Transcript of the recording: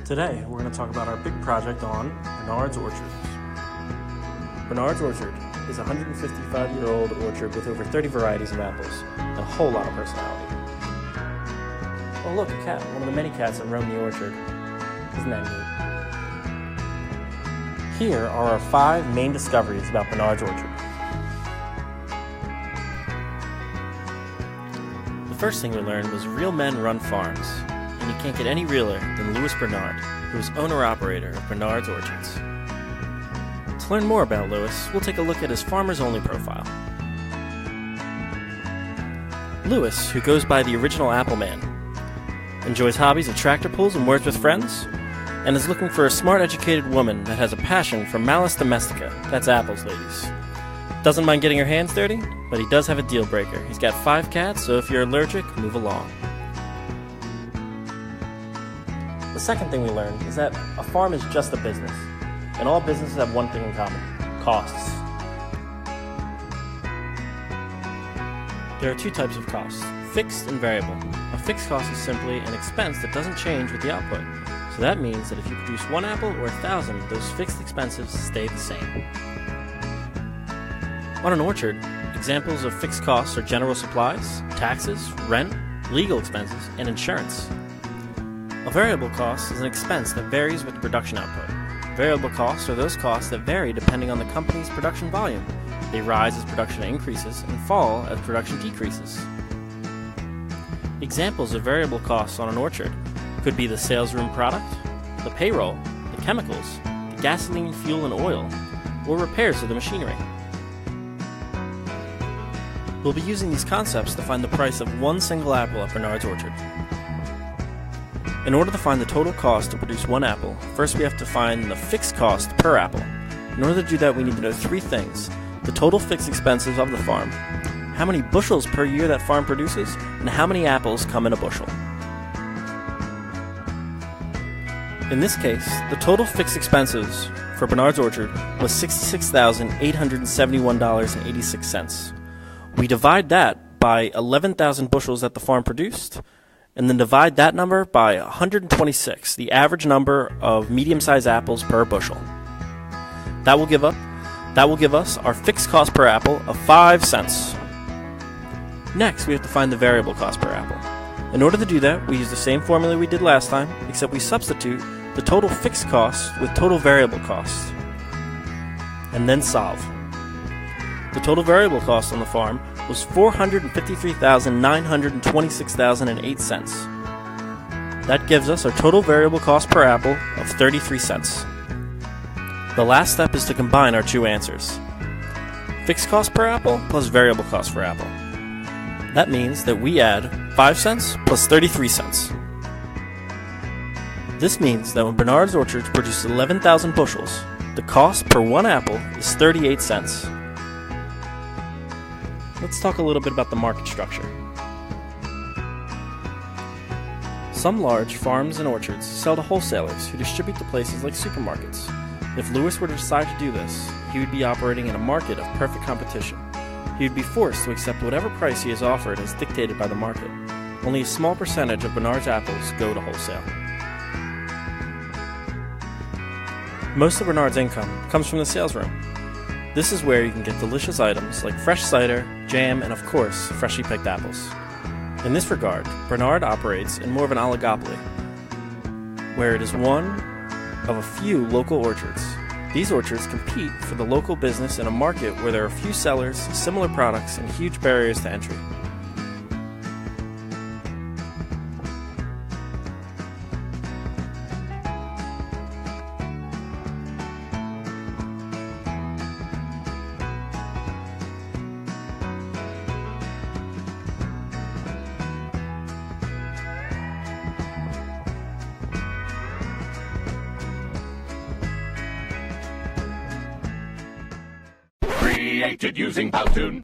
Today, we're going to talk about our big project on Bernard's Orchards. Bernard's Orchard is a 155-year-old orchard with over 30 varieties of apples and a whole lot of personality. Oh look, a cat, one of the many cats that roam the orchard. Isn't that neat? Here are our 5 main discoveries about Bernard's Orchard. The first thing we learned was real men run farms, and you can't get any realer than Louis Bernard, who is owner-operator of Bernard's Orchards. To learn more about Louis, we'll take a look at his farmers-only profile. Louis, who goes by the original Apple Man, enjoys hobbies of tractor pulls and words with friends, and is looking for a smart, educated woman that has a passion for Malus domestica, that's apples, ladies. Doesn't mind getting her hands dirty, but he does have a deal breaker. He's got 5 cats, so if you're allergic, move along. The second thing we learned is that a farm is just a business, and all businesses have one thing in common: costs. There are 2 types of costs, fixed and variable. A fixed cost is simply an expense that doesn't change with the output. So that means that if you produce 1 apple or 1,000, those fixed expenses stay the same. On an orchard, examples of fixed costs are general supplies, taxes, rent, legal expenses, and insurance. A variable cost is an expense that varies with the production output. Variable costs are those costs that vary depending on the company's production volume. They rise as production increases and fall as production decreases. Examples of variable costs on an orchard could be the sales room product, the payroll, the chemicals, the gasoline, fuel, and oil, or repairs of the machinery. We'll be using these concepts to find the price of 1 single apple at Bernard's Orchard. In order to find the total cost to produce 1 apple, first we have to find the fixed cost per apple. In order to do that, we need to know 3 things: the total fixed expenses of the farm, how many bushels per year that farm produces, and how many apples come in a bushel. In this case, the total fixed expenses for Bernard's Orchard was $66,871.86. We divide that by 11,000 bushels that the farm produced, and then divide that number by 126, the average number of medium-sized apples per bushel. That will give us our fixed cost per apple of 5 cents. Next, we have to find the variable cost per apple. In order to do that, we use the same formula we did last time, except we substitute the total fixed cost with total variable cost, and then solve. The total variable cost on the farm was $453,926.08. That gives us our total variable cost per apple of 33 cents. The last step is to combine our 2 answers: fixed cost per apple plus variable cost per apple. That means that we add 5 cents plus 33 cents. This means that when Bernard's Orchards produces 11,000 bushels, the cost per 1 apple is 38 cents. Let's talk a little bit about the market structure. Some large farms and orchards sell to wholesalers who distribute to places like supermarkets. If Louis were to decide to do this, he would be operating in a market of perfect competition. He would be forced to accept whatever price he is offered as dictated by the market. Only a small percentage of Bernard's apples go to wholesale. Most of Bernard's income comes from the sales room. This is where you can get delicious items like fresh cider, jam, and of course, freshly picked apples. In this regard, Bernard operates in more of an oligopoly, where it is one of a few local orchards. These orchards compete for the local business in a market where there are few sellers, similar products, and huge barriers to entry. Created using Powtoon.